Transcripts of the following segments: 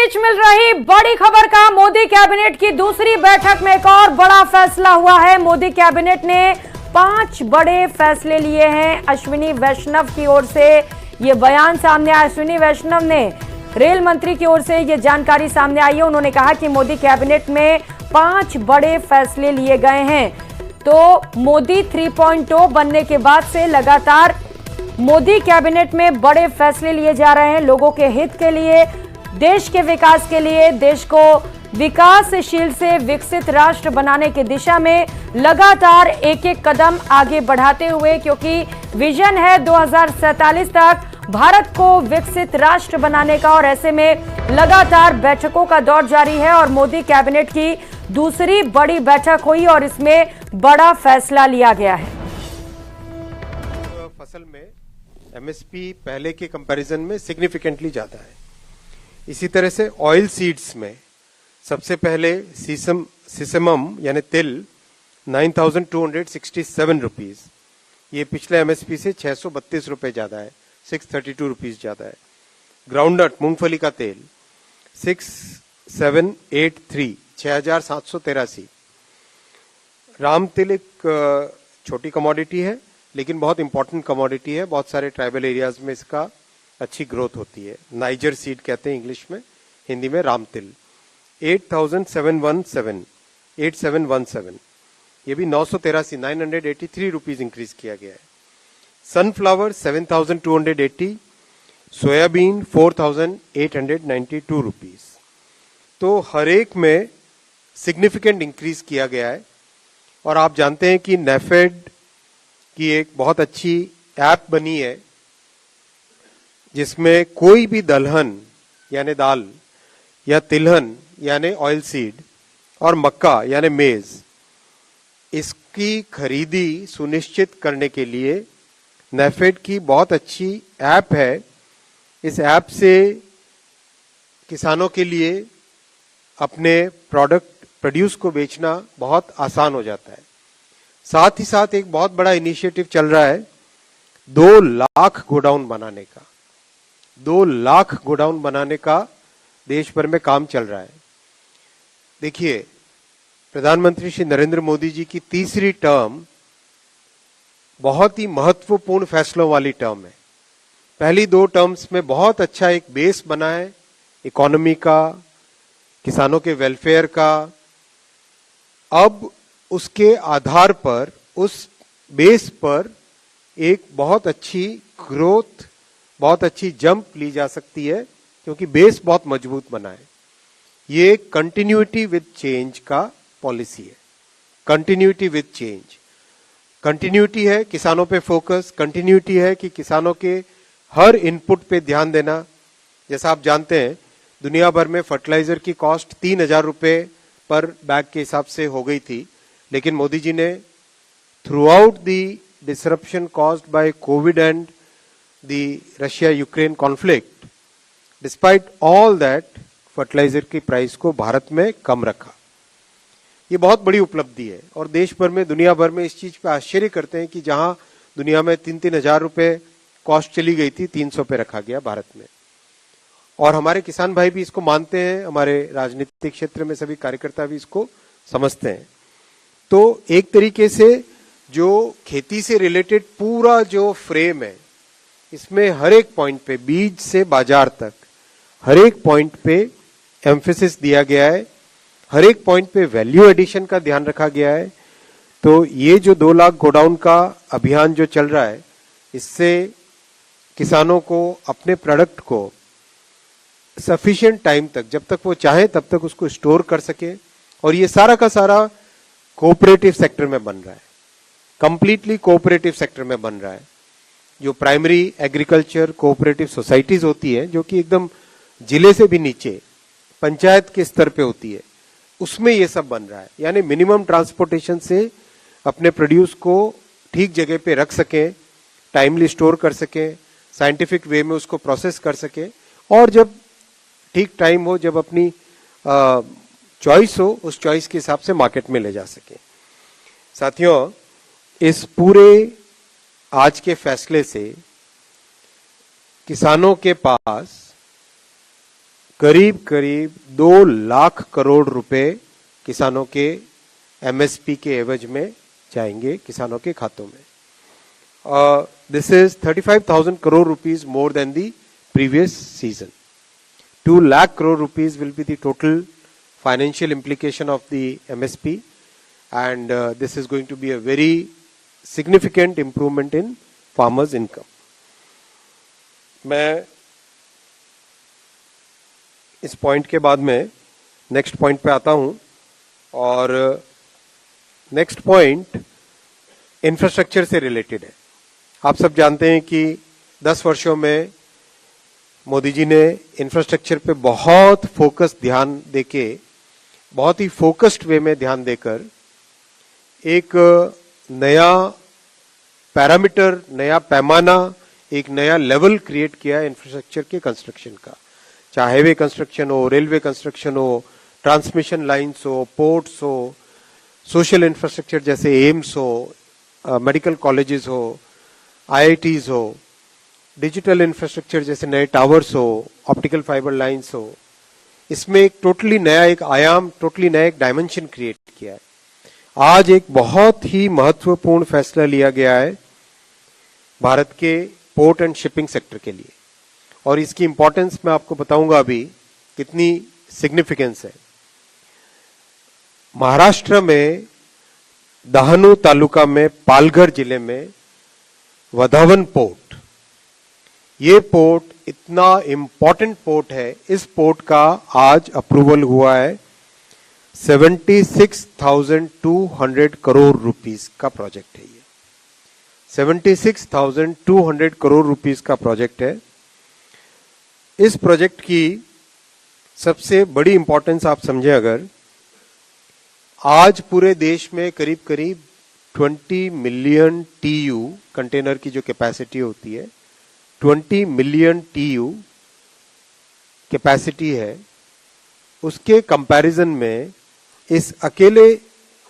बीच मिल रही बड़ी खबर का मोदी कैबिनेट की दूसरी बैठक में एक और बड़ा फैसला हुआ है। मोदी कैबिनेट ने 5 बड़े फैसले लिए हैं। अश्विनी वैष्णव की ओर से ये बयान सामने आया। अश्विनी वैष्णव ने रेल मंत्री की ओर से ये जानकारी सामने आई है। उन्होंने कहा कि मोदी कैबिनेट में 5 बड़े फैसले लिए गए हैं। तो मोदी 3.0 बनने के बाद से लगातार मोदी कैबिनेट में बड़े फैसले लिए जा रहे हैं। लोगों के हित के लिए, देश के विकास के लिए, देश को विकासशील से विकसित राष्ट्र बनाने की दिशा में लगातार एक एक कदम आगे बढ़ाते हुए, क्योंकि विजन है 2047 तक भारत को विकसित राष्ट्र बनाने का। और ऐसे में लगातार बैठकों का दौर जारी है और मोदी कैबिनेट की दूसरी बड़ी बैठक हुई और इसमें बड़ा फैसला लिया गया है। फसल में एमएसपी पहले के कंपैरिजन में सिग्निफिकेंटली ज्यादा है। इसी तरह से ऑयल सीड्स में सबसे पहले सीसमम यानी तिल 9,267 रुपीज, ये पिछले एमएसपी से 632 रुपए ज्यादा है, 632 रुपीज ज्यादा है। ग्राउंडनट मूंगफली का तेल 6783, 6783। राम तिल एक छोटी कमोडिटी है लेकिन बहुत इंपॉर्टेंट कमोडिटी है। बहुत सारे ट्राइबल एरियाज में इसका अच्छी ग्रोथ होती है। नाइजर सीड कहते हैं इंग्लिश में, हिंदी में राम तिल 8717, ये भी 983 रुपीज इंक्रीज किया गया है। Sunflower 7280, soybean 4892 rupees. तो हर एक में सिग्निफिकेंट इंक्रीज किया गया है। और आप जानते हैं कि नेफेड की एक बहुत अच्छी ऐप बनी है जिसमें कोई भी दलहन यानी दाल या तिलहन यानी ऑयल सीड और मक्का यानी मेज, इसकी खरीदी सुनिश्चित करने के लिए नेफेड की बहुत अच्छी ऐप है। इस ऐप से किसानों के लिए अपने प्रोडक्ट प्रोड्यूस को बेचना बहुत आसान हो जाता है। साथ ही साथ एक बहुत बड़ा इनिशिएटिव चल रहा है 2 लाख गोडाउन बनाने का। 2 लाख गोडाउन बनाने का देश भर में काम चल रहा है। देखिए, प्रधानमंत्री श्री नरेंद्र मोदी जी की तीसरी टर्म बहुत ही महत्वपूर्ण फैसलों वाली टर्म है। पहली 2 टर्म्स में बहुत अच्छा एक बेस बना है इकोनॉमी का, किसानों के वेलफेयर का। अब उसके आधार पर, उस बेस पर एक बहुत अच्छी ग्रोथ, बहुत अच्छी जंप ली जा सकती है क्योंकि बेस बहुत मजबूत बना है। ये कंटिन्यूटी विद चेंज का पॉलिसी है। कंटिन्यूटी विद चेंज, कंटिन्यूटी है किसानों पे फोकस, कंटिन्यूटी है कि किसानों के हर इनपुट पे ध्यान देना। जैसा आप जानते हैं दुनिया भर में फर्टिलाइजर की कॉस्ट 3,000 रुपए पर बैग के हिसाब से हो गई थी, लेकिन मोदी जी ने throughout the disruption caused by COVID and the Russia Ukraine conflict, despite all that, fertilizer की प्राइस को भारत में कम रखा। ये बहुत बड़ी उपलब्धि है और देश भर में, दुनिया भर में इस चीज पे आश्चर्य करते हैं कि जहां दुनिया में 3-3 हजार रुपए कॉस्ट चली गई थी, 300 पे रखा गया भारत में। और हमारे किसान भाई भी इसको मानते हैं, हमारे राजनीतिक क्षेत्र में सभी कार्यकर्ता भी इसको समझते हैं। तो एक तरीके से जो खेती से रिलेटेड पूरा जो फ्रेम है, इसमें हर एक पॉइंट पे, बीज से बाजार तक, हर एक पॉइंट पे एम्फेसिस दिया गया है। हर एक पॉइंट पे वैल्यू एडिशन का ध्यान रखा गया है। तो ये जो 2 लाख गोडाउन का अभियान जो चल रहा है, इससे किसानों को अपने प्रोडक्ट को सफिशिएंट टाइम तक, जब तक वो चाहे तब तक उसको स्टोर कर सके। और ये सारा का सारा कोऑपरेटिव सेक्टर में बन रहा है, कंप्लीटली कोऑपरेटिव सेक्टर में बन रहा है। जो प्राइमरी एग्रीकल्चर कोऑपरेटिव सोसाइटीज होती है, जो कि एकदम जिले से भी नीचे पंचायत के स्तर पे होती है, उसमें ये सब बन रहा है। यानी मिनिमम ट्रांसपोर्टेशन से अपने प्रोड्यूस को ठीक जगह पे रख सकें, टाइमली स्टोर कर सकें, साइंटिफिक वे में उसको प्रोसेस कर सकें, और जब ठीक टाइम हो, जब अपनी चॉइस हो, उस चॉइस के हिसाब से मार्केट में ले जा सके। साथियों, इस पूरे आज के फैसले से किसानों के पास करीब करीब 2 लाख करोड़ रुपए किसानों के एमएसपी के एवज में जाएंगे किसानों के खातों में. This is 35,000 crore rupees more than the previous season. 2 lakh crore rupees will be the total financial implication of the MSP, and this is going to be a very significant improvement in farmers' income. मैं इस point के बाद में next point पे आता हूं, और next point infrastructure से रिलेटेड है. आप सब जानते हैं कि 10 वर्षों में मोदी जी ने इंफ्रास्ट्रक्चर पे बहुत फोकस ध्यान देके, बहुत ही फोकस्ड वे में ध्यान देकर एक नया पैरामीटर, नया पैमाना, एक नया लेवल क्रिएट किया इंफ्रास्ट्रक्चर के कंस्ट्रक्शन का. चाहे हाईवे कंस्ट्रक्शन हो, रेलवे कंस्ट्रक्शन हो, ट्रांसमिशन लाइन्स हो, पोर्ट्स हो, सोशल इंफ्रास्ट्रक्चर जैसे एम्स हो, मेडिकल कॉलेजेस हो, आईआईटीज हो, डिजिटल इंफ्रास्ट्रक्चर जैसे नए टावर्स हो, ऑप्टिकल फाइबर लाइंस हो. इसमें एक टोटली नया एक आयाम, टोटली नया एक डायमेंशन क्रिएट किया है. आज एक बहुत ही महत्वपूर्ण फैसला लिया गया है भारत के पोर्ट एंड शिपिंग सेक्टर के लिए, और इसकी इंपॉर्टेंस मैं आपको बताऊंगा अभी कितनी सिग्निफिकेंस है. महाराष्ट्र में दहानू तालुका में पालघर जिले में वधावन पोर्ट, ये पोर्ट इतना इंपॉर्टेंट पोर्ट है. इस पोर्ट का आज अप्रूवल हुआ है. 76,200 करोड़ रुपीस का प्रोजेक्ट है. ये 76,200 करोड़ रुपीस का प्रोजेक्ट है. इस प्रोजेक्ट की सबसे बड़ी इंपॉर्टेंस आप समझे अगर, आज पूरे देश में करीब करीब 20 मिलियन TU कंटेनर की जो कैपेसिटी होती है, 20 मिलियन TU कैपेसिटी है. उसके कंपैरिजन में इस अकेले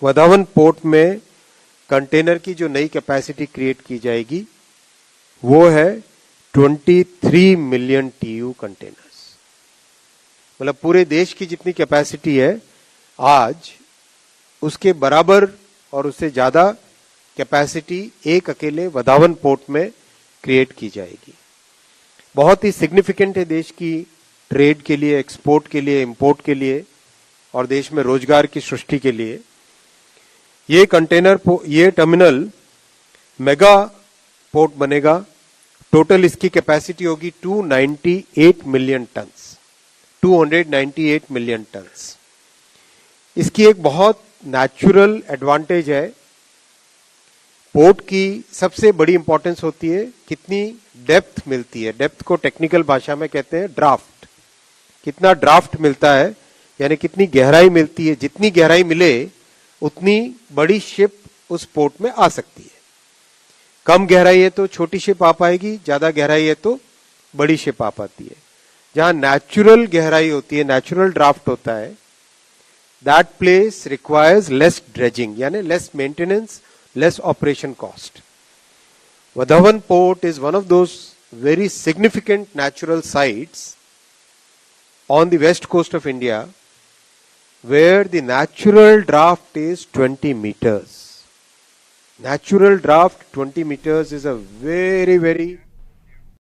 वधावन पोर्ट में कंटेनर की जो नई कैपेसिटी क्रिएट की जाएगी वो है 23 मिलियन TU कंटेनर्स. मतलब पूरे देश की जितनी कैपेसिटी है आज, उसके बराबर और उससे ज्यादा कैपेसिटी एक अकेले वधावन पोर्ट में क्रिएट की जाएगी. बहुत ही सिग्निफिकेंट है देश की ट्रेड के लिए, एक्सपोर्ट के लिए, इंपोर्ट के लिए, और देश में रोजगार की सृष्टि के लिए. ये ये टर्मिनल मेगा पोर्ट बनेगा. टोटल इसकी कैपेसिटी होगी 298 मिलियन टन्स, 298 मिलियन टन्स. इसकी एक बहुत नेचुरल एडवांटेज है. पोर्ट की सबसे बड़ी इंपॉर्टेंस होती है कितनी डेप्थ मिलती है. डेप्थ को टेक्निकल भाषा में कहते हैं ड्राफ्ट. कितना ड्राफ्ट मिलता है, यानी कितनी गहराई मिलती है. जितनी गहराई मिले उतनी बड़ी शिप उस पोर्ट में आ सकती है. कम गहराई है तो छोटी शिप आ पाएगी, ज्यादा गहराई है तो बड़ी शिप आ पाती है. जहां नेचुरल गहराई होती है, नेचुरल ड्राफ्ट होता है, that place requires less dredging, यानी less maintenance, less operation cost. Vadhavan port is one of those very significant natural sites on the west coast of India where the natural draft is 20 meters. Natural draft 20 meters is a very, very